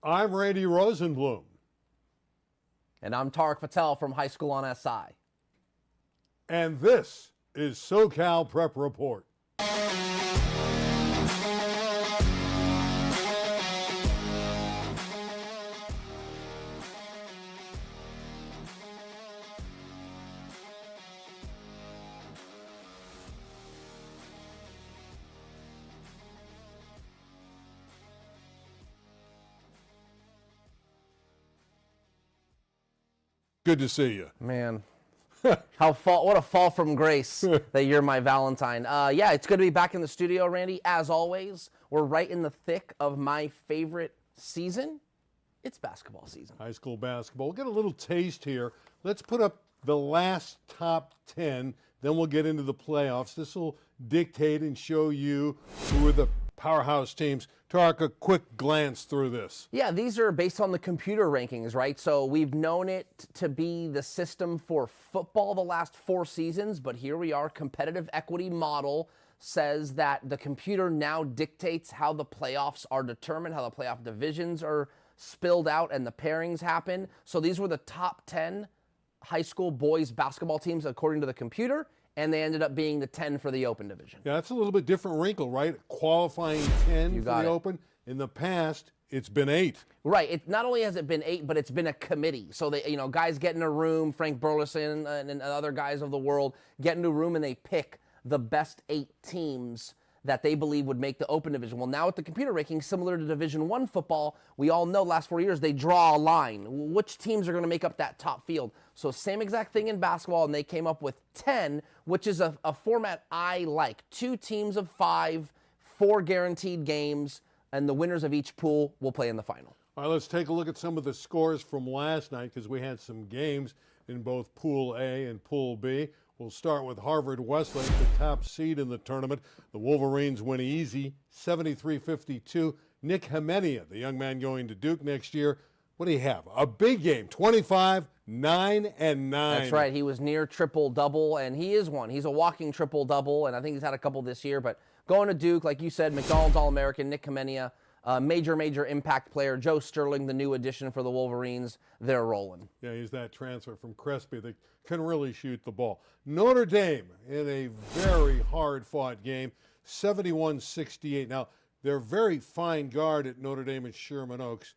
I'm Randy Rosenblum. And I'm Tarek Patel from High School on SI. And this is SoCal Prep Report. Good to see you. Man, what a fall from grace that you're my Valentine. Yeah, it's good to be back in the studio, Randy. As always, we're right in the thick of my favorite season. It's basketball season. High school basketball. We'll get a little taste here. Let's put up the last top 10, then we'll get into the playoffs. This will dictate and show you who are the powerhouse teams. Tarek, a quick glance through this. Yeah, these are based on the computer rankings, right? So we've known it to be the system for football the last 4 seasons, but here we are. Competitive equity model says that the computer now dictates how the playoffs are determined, how the playoff divisions are spilled out and the pairings happen. So these were the top 10 high school boys basketball teams according to the computer, and they ended up being the 10 for the open division. Yeah, that's a little bit different wrinkle, right? Qualifying 10 for the open. In the past, it's been 8. Right. It not only has it been 8, but it's been a committee. So they, guys get in a room, Frank Burleson and other guys of the world get into a room and they pick the best 8 teams that they believe would make the open division. Well, now with the computer ranking, similar to Division I football, we all know last 4 years they draw a line. Which teams are going to make up that top field? So same exact thing in basketball, and they came up with 10, which is a format I like. 2 teams of 5, 4 guaranteed games, and the winners of each pool will play in the final. All right, let's take a look at some of the scores from last night because we had some games in both Pool A and Pool B. We'll start with Harvard Westlake, the top seed in the tournament. The Wolverines win easy, 73-52. Nick Hemenia, the young man going to Duke next year. What do you have? A big game, 25, 9, and 9. That's right. He was near triple-double, and he is one. He's a walking triple-double, and I think he's had a couple this year. But going to Duke, like you said, McDonald's All-American, Nick Hemenia, major impact player. Joe Sterling, the new addition for the Wolverines, they're rolling. Yeah, he's that transfer from Crespi that can really shoot the ball. Notre Dame in a very hard-fought game, 71-68. Now, their very fine guard at Notre Dame and Sherman Oaks,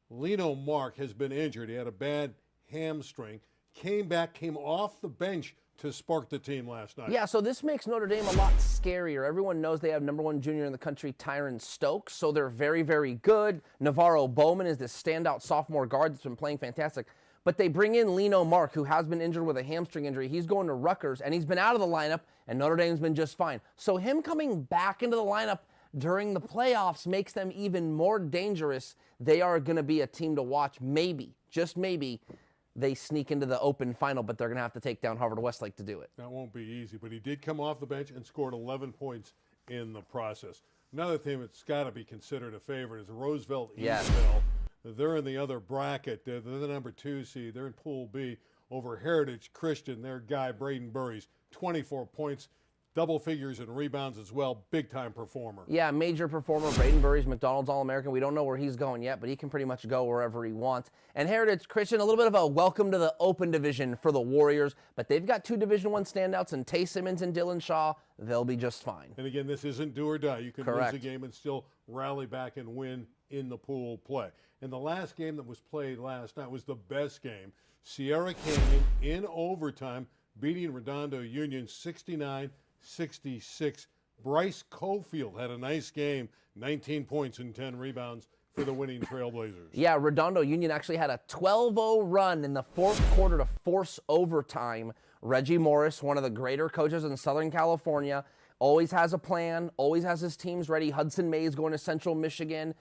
Lino Mark, has been injured. He had a bad hamstring, came off the bench to spark the team last night. Yeah, so this makes Notre Dame a lot scarier. Everyone knows they have #1 junior in the country, Tyron Stokes, so they're very, very good. Navarro Bowman is this standout sophomore guard that's been playing fantastic. But they bring in Lino Mark, who has been injured with a hamstring injury. He's going to Rutgers, and he's been out of the lineup, and Notre Dame's been just fine. So him coming back into the lineup during the playoffs makes them even more dangerous. They are going to be a team to watch. Maybe, just maybe, they sneak into the open final, but they're going to have to take down Harvard Westlake to do it. That won't be easy, but he did come off the bench and scored 11 points in the process. Another team that's got to be considered a favorite is Roosevelt Eastville. They're in the other bracket. They're the #2 seed. They're in Pool B over Heritage Christian. Their guy, Braden Burries, 24 points. Double figures and rebounds as well. Big-time performer. Yeah, major performer. Braden Burries, McDonald's All-American. We don't know where he's going yet, but he can pretty much go wherever he wants. And Heritage Christian, a little bit of a welcome to the open division for the Warriors, but they've got 2 Division I standouts in Tay Simmons and Dylan Shaw. They'll be just fine. And again, this isn't do or die. You can Correct. lose a game and still rally back and win in the pool play. And the last game that was played last night was the best game. Sierra Canyon in overtime, beating Redondo Union 69-66. Bryce Cofield had a nice game, 19 points and 10 rebounds for the winning Trailblazers. Yeah, Redondo Union actually had a 12-0 run in the 4th quarter to force overtime. Reggie Morris, one of the greater coaches in Southern California, always has a plan, always has his teams ready. Hudson Mays going to Central Michigan.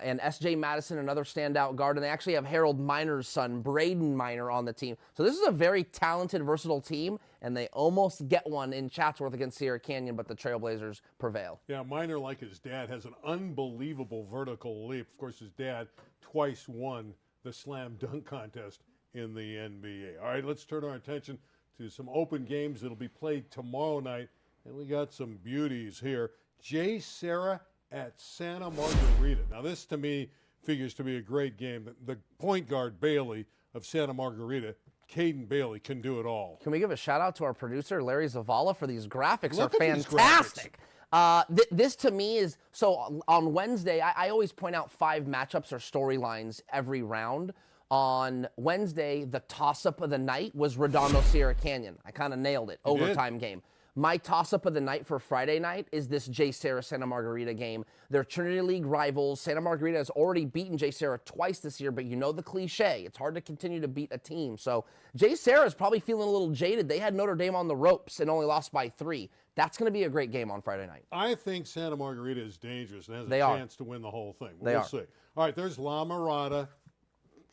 And S.J. Madison, another standout guard. And they actually have Harold Miner's son, Braden Miner, on the team. So this is a very talented, versatile team, and they almost get one in Chatsworth against Sierra Canyon, but the Trailblazers prevail. Yeah, Miner, like his dad, has an unbelievable vertical leap. Of course, his dad twice won the slam dunk contest in the NBA. All right, let's turn our attention to some open games that'll be played tomorrow night. And we got some beauties here. Jay Serra at Santa Margarita. Now, this to me figures to be a great game. The point guard, Bailey, of Santa Margarita, Caden Bailey, can do it all. Can we give a shout out to our producer, Larry Zavala, for these graphics? Look are at these fantastic. This to me is, so on Wednesday, I always point out 5 matchups or storylines every round. On Wednesday, the toss-up of the night was Redondo Sierra Canyon. I kind of nailed it. Overtime game. My toss-up of the night for Friday night is this J. Sarah Santa Margarita game. They're Trinity League rivals. Santa Margarita has already beaten J. Sarah twice this year, but you know the cliche. It's hard to continue to beat a team. So J. Sarah is probably feeling a little jaded. They had Notre Dame on the ropes and only lost by 3. That's going to be a great game on Friday night. I think Santa Margarita is dangerous and has a chance to win the whole thing. We'll see. All right, there's La Mirada.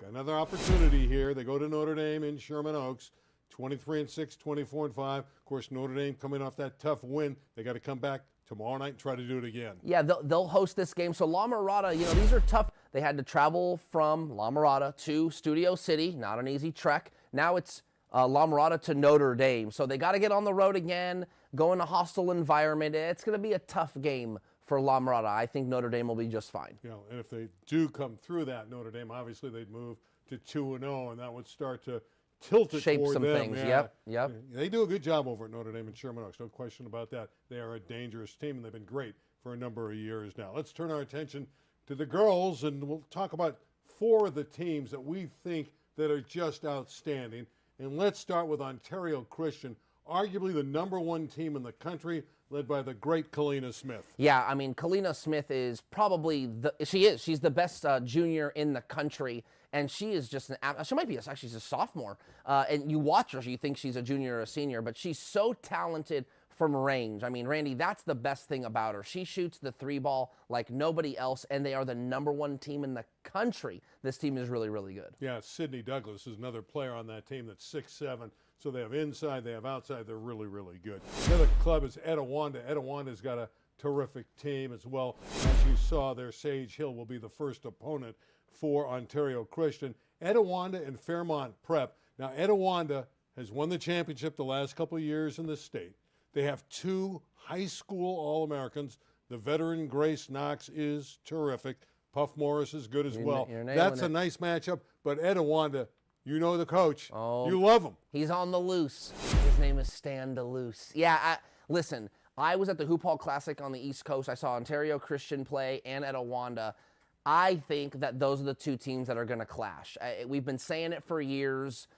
Got another opportunity here. They go to Notre Dame in Sherman Oaks. 23-6, 24-5. Of course, Notre Dame coming off that tough win. They got to come back tomorrow night and try to do it again. Yeah, they'll host this game. So La Mirada, these are tough. They had to travel from La Mirada to Studio City. Not an easy trek. Now it's La Mirada to Notre Dame. So they got to get on the road again, go in a hostile environment. It's going to be a tough game for La Mirada. I think Notre Dame will be just fine. And if they do come through that, Notre Dame, obviously they'd move to 2-0, and that would start to tilt it shape toward some them. things. Yep. They do a good job over at Notre Dame and Sherman Oaks. No question about that. They are a dangerous team, and they've been great for a number of years now. Let's turn our attention to the girls, and we'll talk about 4 of the teams that we think that are just outstanding. And let's start with Ontario Christian, arguably the #1 team in the country, led by the great Kalina Smith. Yeah, I mean, Kalina Smith is probably she's the best junior in the country. And she is just she might be actually she's a sophomore. And you watch her, you think she's a junior or a senior, but she's so talented from range. I mean, Randy, that's the best thing about her. She shoots the 3 ball like nobody else, and they are the #1 team in the country. This team is really, really good. Yeah, Sydney Douglas is another player on that team that's 6'7". So they have inside, they have outside. They're really, really good. The other club is Etiwanda. Etiwanda's got a terrific team as well. As you saw there, Sage Hill will be the first opponent for Ontario Christian. Etiwanda and Fairmont Prep. Now, Etiwanda has won the championship the last couple of years in the state. They have 2 high school All-Americans. The veteran Grace Knox is terrific. Puff Morris is good as well. That's a nice matchup. But Etiwanda, you know the coach. Oh, you love him. He's on the loose. His name is Stan DeLoose. Yeah, listen, I was at the Hoop Hall Classic on the East Coast. I saw Ontario Christian play and Etiwanda. I think that those are the 2 teams that are going to clash. We've been saying it for years.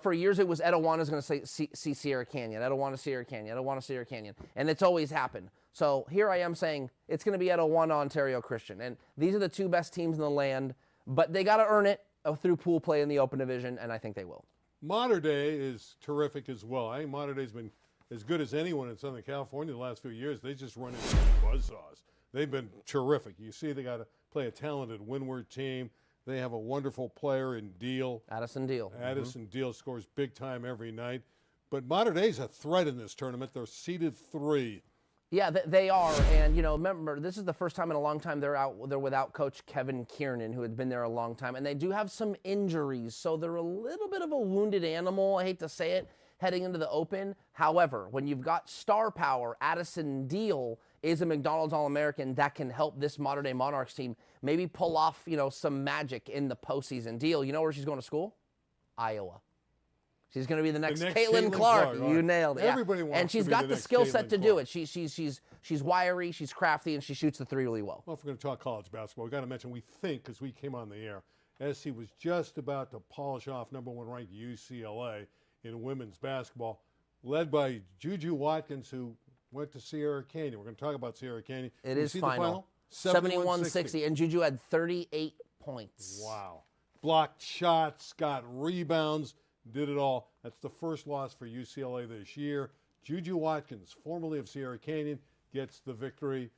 For years it was Etiwanda's going to see Sierra Canyon, Etiwanda, Sierra Canyon, Etiwanda, Sierra Canyon, and it's always happened. So here I am saying it's going to be Etiwanda, Ontario Christian, and these are the 2 best teams in the land, but they got to earn it through pool play in the Open Division, and I think they will. Mater Dei is terrific as well. I think Mater Dei's been as good as anyone in Southern California the last few years. They just run into buzzsaws. They've been terrific. You see they got to play a talented Windward team. They have a wonderful player in Deal. Addison Deal. Addison Deal scores big time every night. But Mater Dei's a threat in this tournament. They're seeded 3. Yeah, they are. And, remember, this is the first time in a long time they're without Coach Kevin Kiernan, who had been there a long time. And they do have some injuries. So they're a little bit of a wounded animal, I hate to say it, heading into the Open. However, when you've got star power, Addison Deal is a McDonald's All-American that can help this Mater Dei Monarchs team maybe pull off, some magic in the postseason. Deal, you know where she's going to school? Iowa. She's going to be the next Caitlin Clark. You nailed it. Everybody wants and she's to be got the the skill next set to Caitlin do Clark. it. She's wiry, she's crafty, and she shoots the 3 really well. Well, if we're going to talk college basketball, we've got to mention, we think, because we came on the air, SC was just about to polish off #1 ranked UCLA in women's basketball, led by Juju Watkins, who went to Sierra Canyon. We're going to talk about Sierra Canyon. It is final. 71-60, and Juju had 38 points. Wow. Blocked shots, got rebounds, did it all. That's the first loss for UCLA this year. Juju Watkins, formerly of Sierra Canyon, gets the victory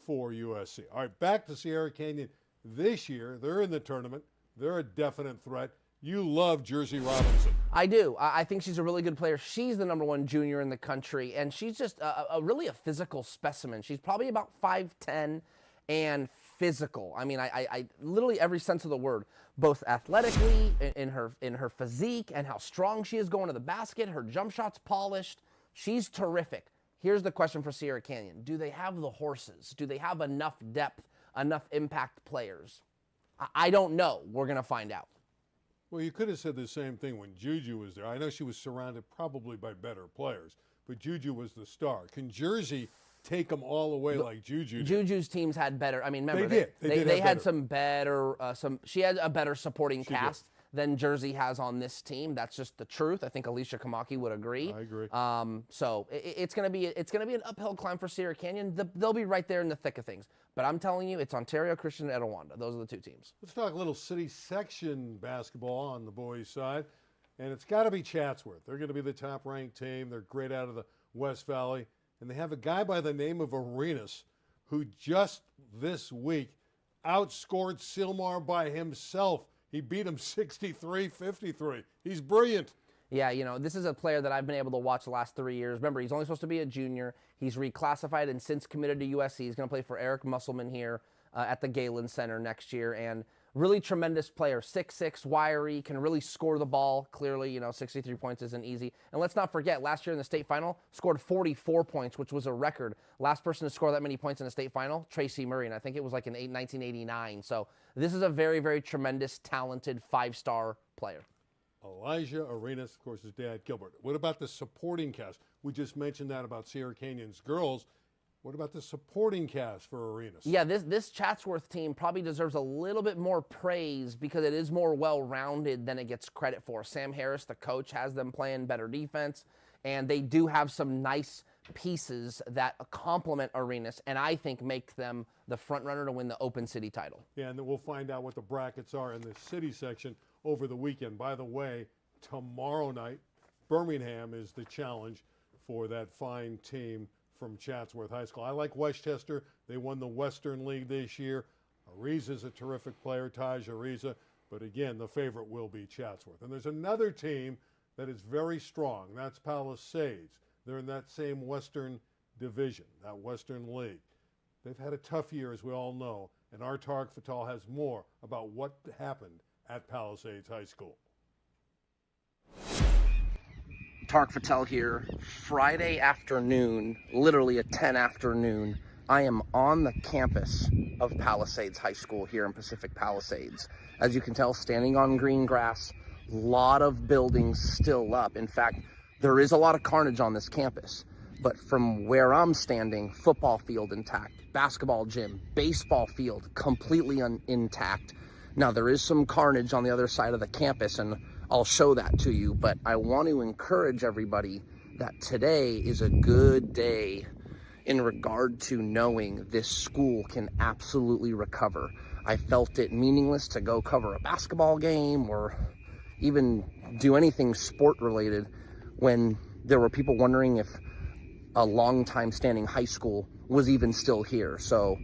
for USC. All right, back to Sierra Canyon. This year, they're in the tournament. They're a definite threat. You love Jersey Robinson. I do. I think she's a really good player. She's the #1 junior in the country, and she's just really a physical specimen. She's probably about 5'10", and physical. I mean, I literally every sense of the word, both athletically, in her physique, and how strong she is going to the basket. Her jump shot's polished. She's terrific. Here's the question for Sierra Canyon. Do they have the horses? Do they have enough depth, enough impact players? I don't know. We're going to find out. Well, you could have said the same thing when Juju was there. I know she was surrounded probably by better players, but Juju was the star. Can Jersey take them all away like Juju did? Juju's teams had better. I mean, remember They had better. some better. She had a better supporting cast than Jersey has on this team. That's just the truth. I think Alicia Kamaki would agree. I agree. So it's gonna be an uphill climb for Sierra Canyon. They'll be right there in the thick of things. But I'm telling you, it's Ontario Christian and Etiwanda. Those are the two teams. Let's talk a little city section basketball on the boys' side. And it's got to be Chatsworth. They're going to be the top-ranked team. They're great out of the West Valley. And they have a guy by the name of Arenas who just this week outscored Silmar by himself. He beat him 63-53. He's brilliant. Yeah, this is a player that I've been able to watch the last 3 years. Remember, he's only supposed to be a junior. He's reclassified and since committed to USC. He's going to play for Eric Musselman here at the Galen Center next year. And really tremendous player, 6'6", wiry, can really score the ball. Clearly, 63 points isn't easy. And let's not forget, last year in the state final, scored 44 points, which was a record. Last person to score that many points in a state final, Tracy Murray, and I think it was like in 1989. So this is a very, very tremendous, talented, five-star player. Elijah Arenas, of course, his dad, Gilbert. What about the supporting cast? We just mentioned that about Sierra Canyon's girls. What about the supporting cast for Arenas? Yeah, this Chatsworth team probably deserves a little bit more praise because it is more well-rounded than it gets credit for. Sam Harris, the coach, has them playing better defense, and they do have some nice pieces that complement Arenas, and I think make them the front runner to win the Open City title. Yeah, and then we'll find out what the brackets are in the city section over the weekend. By the way, tomorrow night, Birmingham is the challenge for that fine team from Chatsworth High School. I like Westchester. They won the Western League this year. Ariza's a terrific player, Taj Ariza. But again, the favorite will be Chatsworth. And there's another team that is very strong. That's Palisades. They're in that same Western division, that Western League. They've had a tough year, as we all know. And our Tarek Fatal has more about what happened at Palisades High School. Tarek Fatal here. Friday afternoon, literally at 10 afternoon, I am on the campus of Palisades High School here in Pacific Palisades. As you can tell, standing on green grass, a lot of buildings still up. In fact, there is a lot of carnage on this campus. But from where I'm standing, football field intact, basketball gym, baseball field completely intact. Now, there is some carnage on the other side of the campus, and I'll show that to you, but I want to encourage everybody that today is a good day in regard to knowing this school can absolutely recover. I felt it meaningless to go cover a basketball game or even do anything sport related when there were people wondering if a long-time standing high school was even still here. So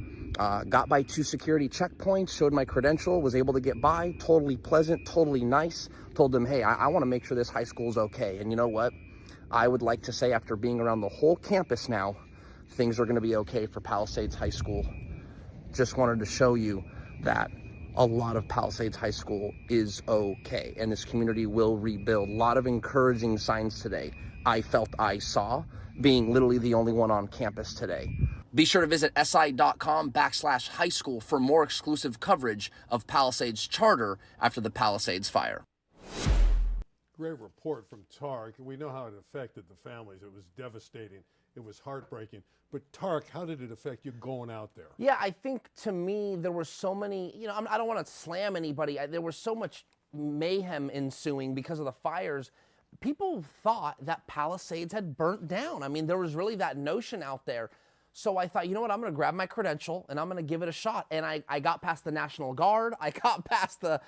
got by 2 security checkpoints, showed my credential, was able to get by, totally pleasant, totally nice. Told them, hey, I want to make sure this high school is okay. And you know what? I would like to say after being around the whole campus now, things are going to be okay for Palisades High School. Just wanted to show you that a lot of Palisades High School is okay. And this community will rebuild. A lot of encouraging signs today. I felt I saw, being literally the only one on campus today. Be sure to visit si.com/high school for more exclusive coverage of Palisades Charter after the Palisades fire. Great report from Tarek. We know how it affected the families. It was devastating. It was heartbreaking. But Tarek, how did it affect you going out there? Yeah, I think to me there were so many, I don't want to slam anybody. There was so much mayhem ensuing because of the fires. People thought that Palisades had burnt down. I mean, there was really that notion out there. So I thought, you know what, I'm going to grab my credential and I'm going to give it a shot. And I got past the National Guard. I got past the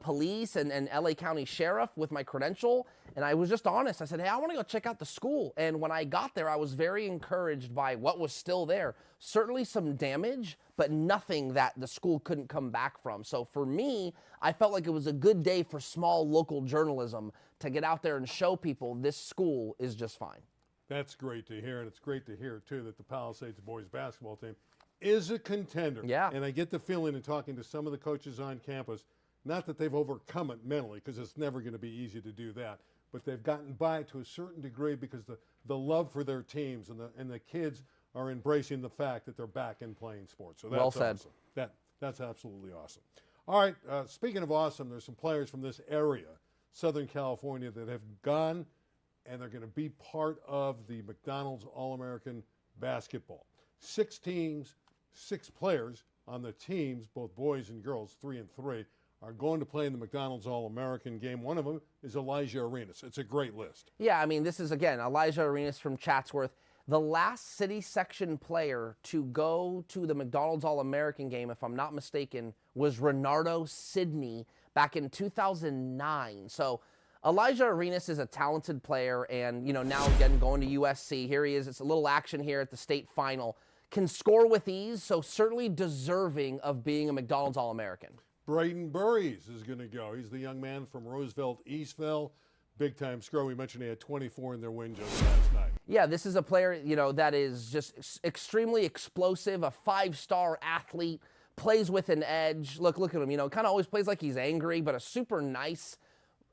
police and LA County Sheriff with my credential. And I was just honest. I said, hey, I want to go check out the school. And when I got there, I was very encouraged by what was still there. Certainly some damage, but nothing that the school couldn't come back from. So for me, I felt like it was a good day for small local journalism to get out there and show people this school is just fine. That's great to hear, and it's great to hear, too, that the Palisades boys basketball team is a contender. Yeah. And I get the feeling in talking to some of the coaches on campus, not that they've overcome it mentally, because it's never going to be easy to do that, but they've gotten by to a certain degree because the love for their teams and the kids are embracing the fact that they're back in playing sports. So that's well said. awesome. That's absolutely awesome. All right, speaking of awesome, there's some players from this area, Southern California, that have gone and they're going to be part of the McDonald's All-American basketball. 6 teams, 6 players on the teams, both boys and girls, 3 and 3, are going to play in the McDonald's All-American game. One of them is Elijah Arenas. It's a great list. Yeah, I mean, this is, again, Elijah Arenas from Chatsworth. The last city section player to go to the McDonald's All-American game, if I'm not mistaken, was Renardo Sidney back in 2009. So Elijah Arenas is a talented player, and, you know, now again going to USC. Here he is. It's a little action here at the state final. Can score with ease, so certainly deserving of being a McDonald's All-American. Braden Burries is going to go. He's the young man from Roosevelt, Eastville. Big-time scorer. We mentioned he had 24 in their win just last night. Yeah, this is a player, you know, that is just extremely explosive, a 5-star athlete, plays with an edge. Look at him, you know, kind of always plays like he's angry, but a super nice,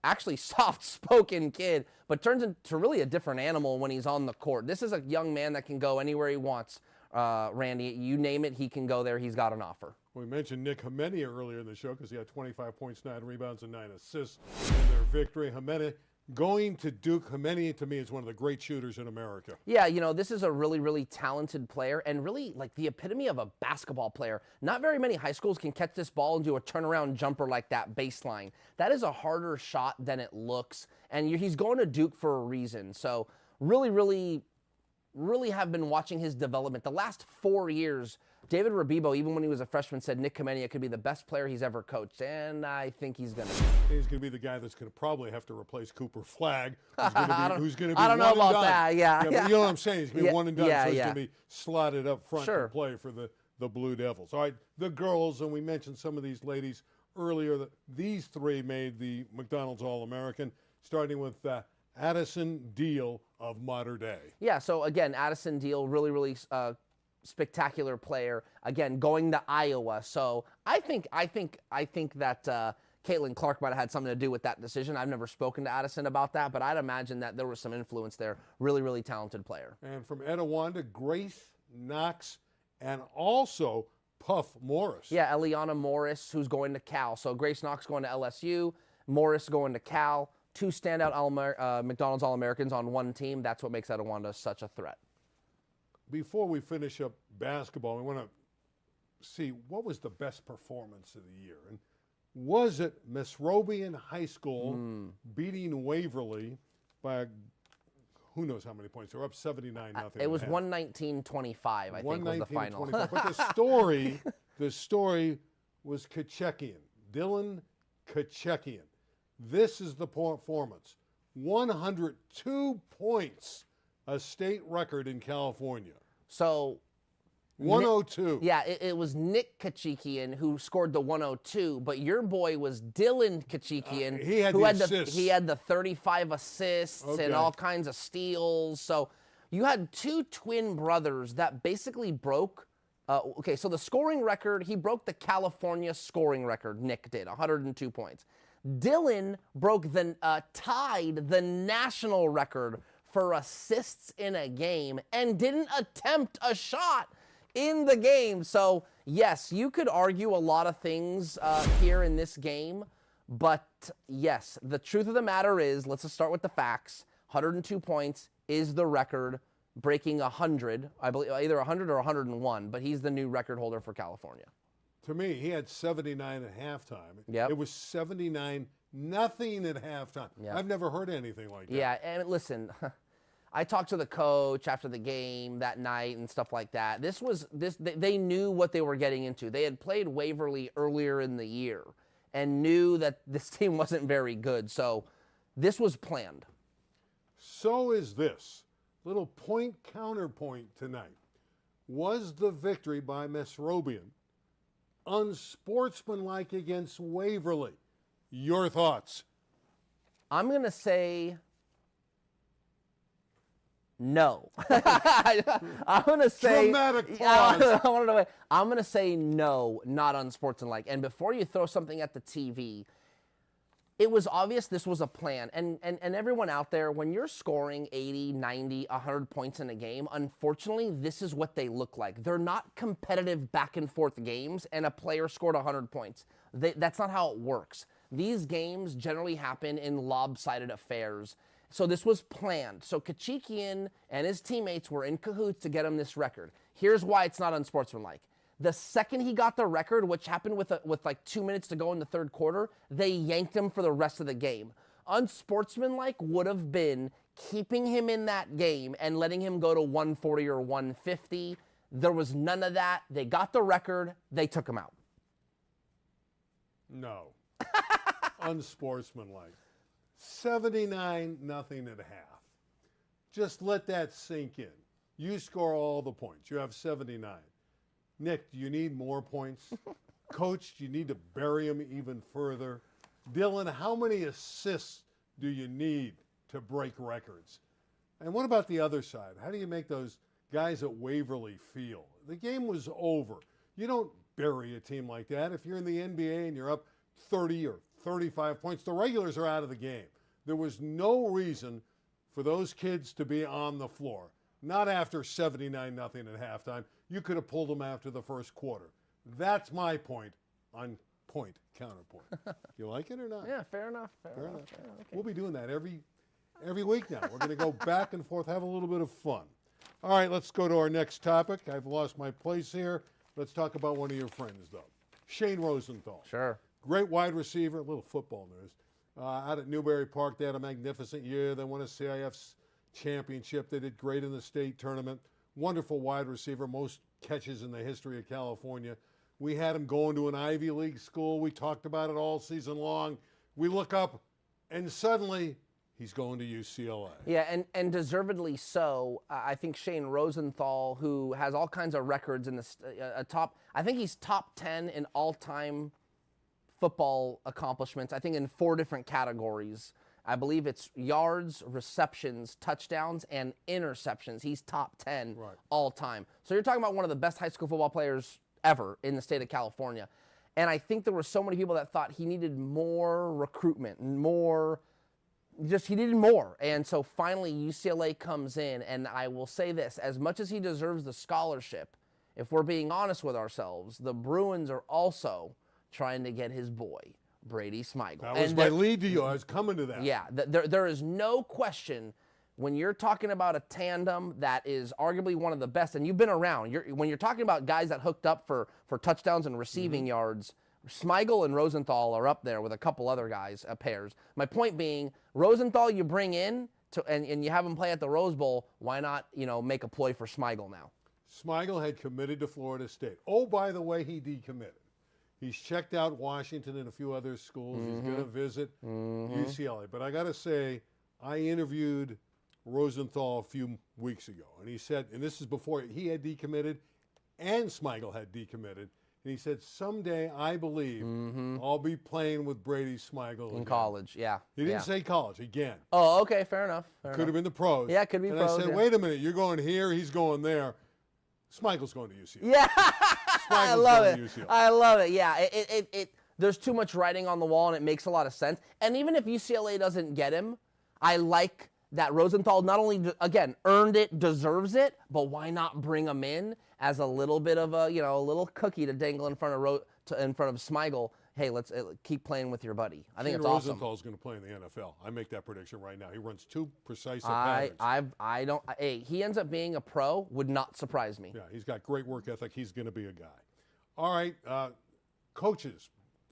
actually soft-spoken kid, but turns into really a different animal when he's on the court. This is a young man that can go anywhere he wants, Randy. You name it, he can go there. He's got an offer. We mentioned Nick Jimena earlier in the show because he had 25 points, 9 rebounds, and 9 assists in their victory. Jimena going to Duke. Jimena, to me, is one of the great shooters in America. Yeah, you know, this is a really, really talented player and really like the epitome of a basketball player. Not very many high schools can catch this ball and do a turnaround jumper like that baseline. That is a harder shot than it looks, and he's going to Duke for a reason. So really, really have been watching his development. The last 4 years, David Rabibo, even when he was a freshman, said Nick Jimena could be the best player he's ever coached, and I think he's going to be. He's going to be the guy that's going to probably have to replace Cooper Flagg, who's going to be I don't know about that, yeah. But you know what I'm saying? He's going to be one and done, so he's yeah. going to be slotted up front Sure. to play for the Blue Devils. All right, the girls, and we mentioned some of these ladies earlier. These 3 made the McDonald's All-American, starting with Addison Deal of Mater Dei. Yeah, so again, Addison Deal, really spectacular player. Again, going to Iowa. So I think that Caitlin Clark might have had something to do with that decision. I've never spoken to Addison about that, but I'd imagine that there was some influence there. Really talented player. And from Etiwanda, Grace Knox and also Puff Morris. Yeah, Eliana Morris, who's going to Cal. So Grace Knox going to LSU, Morris going to Cal. 2 standout McDonald's All-Americans on one team. That's what makes Etiwanda such a threat. Before we finish up basketball, we want to see what was the best performance of the year. And was it Mesrobian High School beating Waverly by who knows how many points? They were up 79-0. It was 119-25, I think, was the final. But the story was Kachekian, Dylan Kachekian. This is the performance. 102 points, a state record in California. So 102. Yeah, it was Nick Kachekian who scored the 102, but your boy was Dylan Kachekian. He had the assists. He had the 35 assists and all kinds of steals. So you had 2 twin brothers that basically broke. So the scoring record, he broke the California scoring record. Nick did 102 points. Dylan tied the national record for assists in a game and didn't attempt a shot in the game. So, yes, you could argue a lot of things here in this game, but yes, the truth of the matter is, let's just start with the facts. 102 points is the record, breaking 100, I believe either 100 or 101, but he's the new record holder for California. To me, he had 79 at halftime. Yep. It was 79-0 at halftime. Yep. I've never heard anything like that. Yeah, and listen, I talked to the coach after the game that night and stuff like that. They knew what they were getting into. They had played Waverly earlier in the year and knew that this team wasn't very good. So this was planned. So is this. Little point counterpoint tonight. Was the victory by Mesrobian unsportsmanlike against Waverly? Your thoughts? I'm going to say no. I'm going to say dramatic pause. I'm going to say no, not unsportsmanlike. And before you throw something at the TV, It was obvious this was a plan. And everyone out there, when you're scoring 80, 90, 100 points in a game, unfortunately, this is what they look like. They're not competitive back and forth games, and a player scored 100 points. That's not how it works. These games generally happen in lopsided affairs. So this was planned. So Kachikian and his teammates were in cahoots to get him this record. Here's why it's not unsportsmanlike. The second he got the record, which happened with like 2 minutes to go in the third quarter, they yanked him for the rest of the game. Unsportsmanlike would have been keeping him in that game and letting him go to 140 or 150. There was none of that. They got the record. They took him out. No. Unsportsmanlike. 79-0 at half. Just let that sink in. You score all the points. You have 79. Nick, do you need more points? Coach, do you need to bury him even further? Dylan, how many assists do you need to break records? And what about the other side? How do you make those guys at Waverly feel? The game was over. You don't bury a team like that. If you're in the NBA and you're up 30 or 35 points, the regulars are out of the game. There was no reason for those kids to be on the floor. Not after 79-0 at halftime. You could have pulled them after the first quarter. That's my point on point, counterpoint. You like it or not? Yeah, fair enough. Fair enough. Yeah, okay. We'll be doing that every week now. We're going to go back and forth, have a little bit of fun. All right, let's go to our next topic. I've lost my place here. Let's talk about one of your friends, though. Shane Rosenthal. Sure. Great wide receiver. A little football news. Out at Newberry Park, they had a magnificent year. They won a CIF championship. They did great in the state tournament. Wonderful wide receiver, most catches in the history of California. We had him going to an Ivy League school. We talked about it all season long. We look up, and suddenly he's going to UCLA. Yeah, and deservedly so. I think Shane Rosenthal, who has all kinds of records in the I think he's top 10 in all-time football accomplishments, I think in 4 different categories. I believe it's yards, receptions, touchdowns, and interceptions. He's top 10 all time. So you're talking about one of the best high school football players ever in the state of California. And I think there were so many people that thought he needed more recruitment, he needed more. And so finally UCLA comes in, and I will say this, as much as he deserves the scholarship, if we're being honest with ourselves, the Bruins are also trying to get his boy, Brady Smigel. That was my lead to you. I was coming to that. Yeah, there is no question when you're talking about a tandem that is arguably one of the best, and you've been around. When you're talking about guys that hooked up for touchdowns and receiving yards, Smigel and Rosenthal are up there with a couple other guys, pairs. My point being, Rosenthal you bring in and you have him play at the Rose Bowl. Why not make a ploy for Smigel now? Smigel had committed to Florida State. Oh, by the way, he decommitted. He's checked out Washington and a few other schools. He's going to visit UCLA. But I got to say, I interviewed Rosenthal a few weeks ago, and he said, and this is before he had decommitted and Smigel had decommitted, and he said, someday I believe I'll be playing with Brady Smigel in again. College. Yeah. He didn't say college again. Oh, okay, fair enough. Could have been the pros. Yeah, it could be and pros. I said, wait a minute, you're going here, he's going there. Smigel's going to UCLA. Yeah. I love it. UCLA. I love it. Yeah. There's too much writing on the wall, and it makes a lot of sense. And even if UCLA doesn't get him, I like that Rosenthal not only, again, earned it, deserves it, but why not bring him in as a little bit of a little cookie to dangle in front of Smigel? Hey, let's keep playing with your buddy. I think it's awesome. Rosenthal's going to play in the NFL. I make that prediction right now. He runs too precise patterns. He ends up being a pro, would not surprise me. Yeah, he's got great work ethic. He's going to be a guy. All right, coaches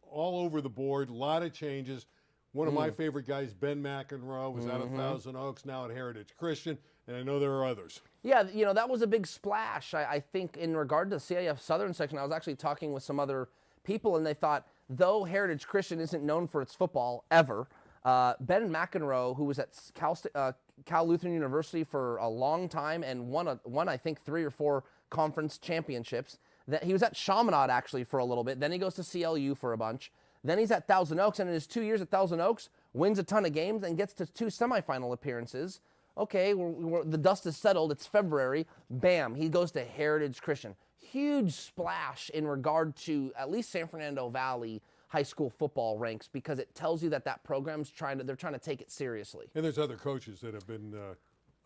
all over the board, a lot of changes. One of my favorite guys, Ben McEnroe, was out of Thousand Oaks, now at Heritage Christian, and I know there are others. Yeah, that was a big splash. I think in regard to the CIF Southern section, I was actually talking with some other people, and they thought, though Heritage Christian isn't known for its football ever, Ben McEnroe, who was at Cal Lutheran University for a long time and won I think 3 or 4 conference championships. That he was at Chaminade actually for a little bit. Then he goes to CLU for a bunch. Then he's at Thousand Oaks, and in his 2 years at Thousand Oaks, wins a ton of games and gets to 2 semifinal appearances. Okay, the dust is settled. It's February. Bam, he goes to Heritage Christian. Huge splash in regard to at least San Fernando Valley high school football ranks, because it tells you that that program's they're trying to take it seriously. And there's other coaches that have been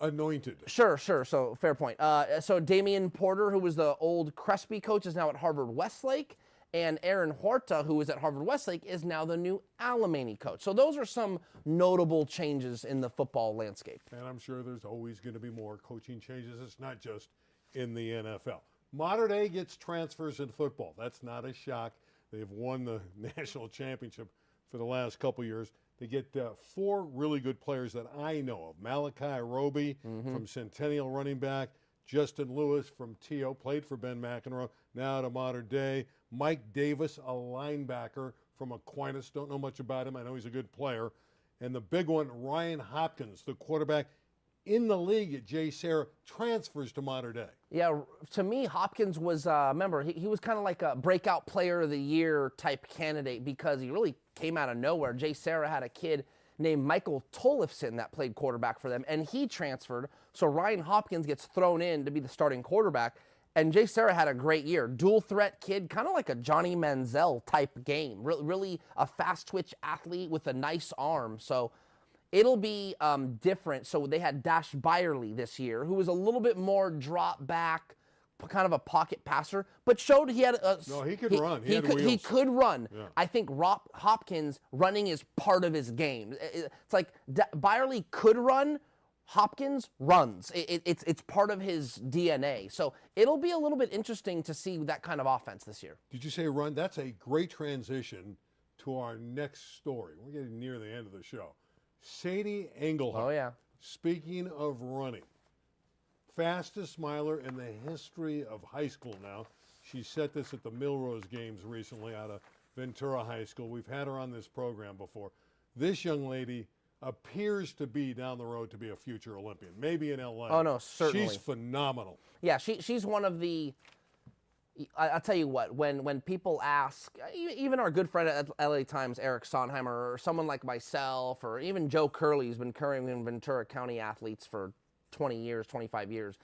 anointed. Sure. So fair point. So Damian Porter, who was the old Crespi coach, is now at Harvard Westlake. And Aaron Horta, who was at Harvard Westlake, is now the new Alemany coach. So those are some notable changes in the football landscape. And I'm sure there's always going to be more coaching changes. It's not just in the NFL. Modern Day gets transfers in football. That's not a shock. They've won the national championship for the last couple years. They get 4 really good players that I know of. Malachi Roby from Centennial running back. Justin Lewis from T.O., played for Ben McEnroe, now at a Modern Day. Mike Davis, a linebacker from Aquinas. Don't know much about him. I know he's a good player. And the big one, Ryan Hopkins, the quarterback in the league at J. Sarah, transfers to Modern Day. Yeah, to me, Hopkins was, remember, he was kind of like a breakout player of the year type candidate, because he really came out of nowhere. J. Sarah had a kid named Michael Tollefson that played quarterback for them, and he transferred. So Ryan Hopkins gets thrown in to be the starting quarterback, and J. Sarah had a great year. Dual threat kid, kind of like a Johnny Manziel type game. Really a fast twitch athlete with a nice arm. So it'll be different. So they had Dash Byerly this year, who was a little bit more drop back, kind of a pocket passer, but showed he had a... No, he could run. He had wheels. He could run. Yeah. I think Hopkins running is part of his game. It's like Byerly could run, Hopkins runs. It's part of his DNA. So it'll be a little bit interesting to see that kind of offense this year. Did you say run? That's a great transition to our next story. We're getting near the end of the show. Sadie Engelhardt. Oh, yeah. Speaking of running, fastest miler in the history of high school now. She set this at the Milrose Games recently out of Ventura High School. We've had her on this program before. This young lady appears to be down the road to be a future Olympian, maybe in LA. Oh, no, certainly. She's phenomenal. Yeah, she's one of the... I'll tell you what, when people ask, even our good friend at LA Times, Eric Sonheimer, or someone like myself, or even Joe Curley, who's been covering Ventura County athletes for 20 years, 25 years,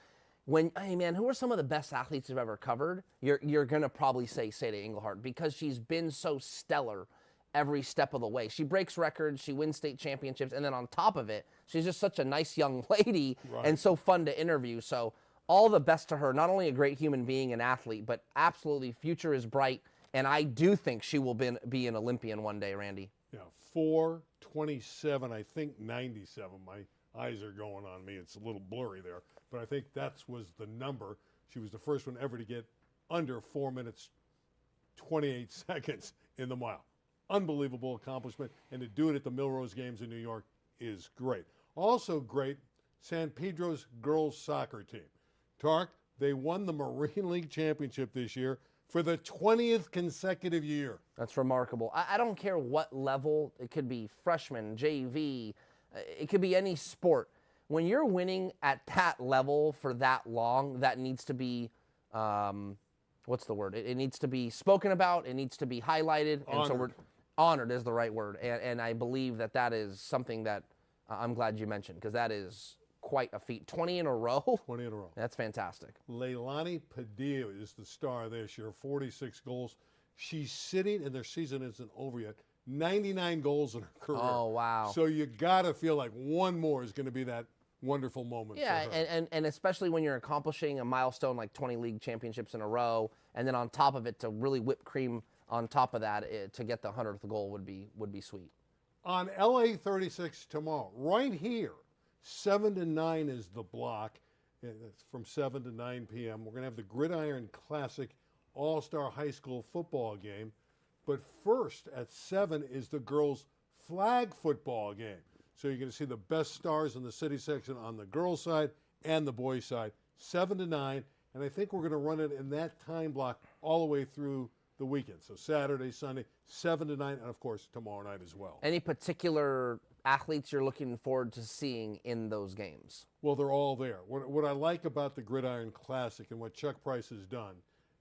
hey man, who are some of the best athletes you've ever covered? You're going to probably say Sadie Engelhardt, because she's been so stellar every step of the way. She breaks records, she wins state championships, and then on top of it, she's just such a nice young lady and so fun to interview. So all the best to her. Not only a great human being and athlete, but absolutely future is bright, and I do think she will be an Olympian one day, Randy. Yeah, 4:27, I think 97. My eyes are going on me. It's a little blurry there, but I think that was the number. She was the first one ever to get under 4 minutes, 28 seconds in the mile. Unbelievable accomplishment, and to do it at the Milrose Games in New York is great. Also great, San Pedro's girls soccer team. Tarek, they won the Marine League Championship this year for the 20th consecutive year. That's remarkable. I don't care what level. It could be freshman, JV. It could be any sport. When you're winning at that level for that long, that needs to be, what's the word? It needs to be spoken about. It needs to be highlighted. Honored. And so honored is the right word. And I believe that is something that I'm glad you mentioned, because that is quite a feat. 20 in a row? 20 in a row. That's fantastic. Leilani Padilla is the star this year, 46 goals. She's sitting, and their season isn't over yet, 99 goals in her career. Oh, wow. So you got to feel like one more is going to be that wonderful moment for her. And especially when you're accomplishing a milestone like 20 league championships in a row, and then on top of it, to really whip cream on top of that, to get the 100th goal would be sweet. On LA 36 tomorrow, right here, 7 to 9 is the block. It's from 7 to 9 p.m. We're going to have the Gridiron Classic All-Star High School football game. But first at 7 is the girls' flag football game. So you're going to see the best stars in the city section on the girls' side and the boys' side, 7 to 9. And I think we're going to run it in that time block all the way through the weekend. So Saturday, Sunday, 7 to 9, and of course tomorrow night as well. Any particular athletes you're looking forward to seeing in those games? Well, they're all there. What I like about the Gridiron Classic and what Chuck Price has done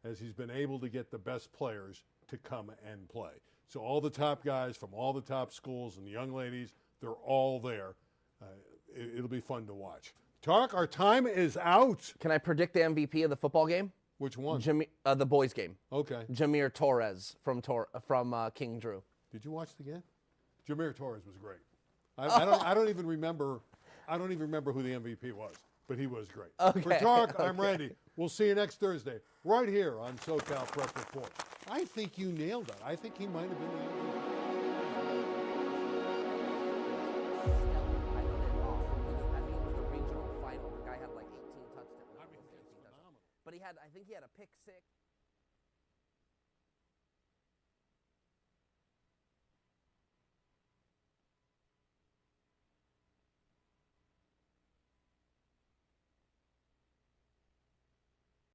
is he's been able to get the best players to come and play. So all the top guys from all the top schools and the young ladies, they're all there. It'll be fun to watch. Tarek, our time is out. Can I predict the MVP of the football game? Which one? The boys game. Okay. Jameer Torres from King Drew. Did you watch the game? Jameer Torres was great. I don't even remember. I don't even remember who the MVP was, but he was great. Okay. For Tarek, I'm Randy. We'll see you next Thursday, right here on SoCal Prep Report. I think you nailed it. I think he might have been the MVP. But I think he had a pick six.